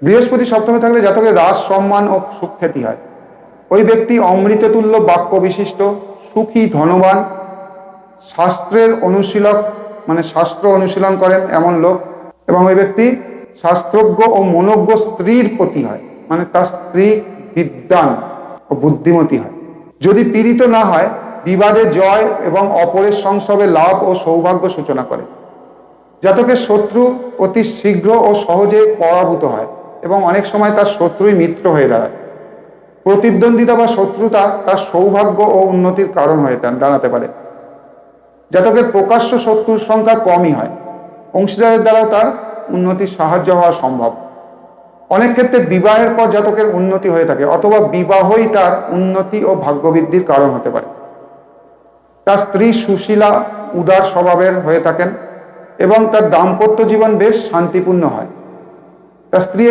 বৃহস্পতি সপ্তমে থাকলে জাতকের রাজ সম্মান ও সুখ্যাতি হয়। ওই ব্যক্তি অমৃততুল্য বাক্য বিশিষ্ট, সুখী, ধনবান, শাস্ত্রের অনুশীলক শাস্ত্র অনুশীলন করেন এমন লোক, এবং ওই ব্যক্তি শাস্ত্রজ্ঞ ও মনোজ্ঞ স্ত্রীর প্রতি হয়, তার স্ত্রী বিদ্বান ও বুদ্ধিমতী হয়। যদি পীড়িত না হয়, বিবাদে জয় এবং অপরের সংসর্গে লাভ ও সৌভাগ্য সূচনা করে। জাতকের শত্রু অতি শীঘ্র ও সহজে পরাভূত হয় এবং অনেক সময় তার শত্রুই মিত্র হয়ে দাঁড়ায়। প্রতিদ্বন্দ্বিতা বা শত্রুতা তার সৌভাগ্য ও উন্নতির কারণ হয়ে দাঁড়াতে পারে। জাতকের প্রকাশ্য শত্রুর সংখ্যা কমই হয়, অংশীদারের দ্বারাও তার উন্নতির সাহায্য হওয়া সম্ভব। অনেক ক্ষেত্রে বিবাহের পর জাতকের উন্নতি হয়ে থাকে, অথবা বিবাহই তার উন্নতি ও ভাগ্যবৃদ্ধির কারণ হতে পারে। তার স্ত্রী সুশীলা, উদার স্বভাবের হয়ে থাকেন এবং তার দাম্পত্য জীবন বেশ শান্তিপূর্ণ হয়। তার স্ত্রী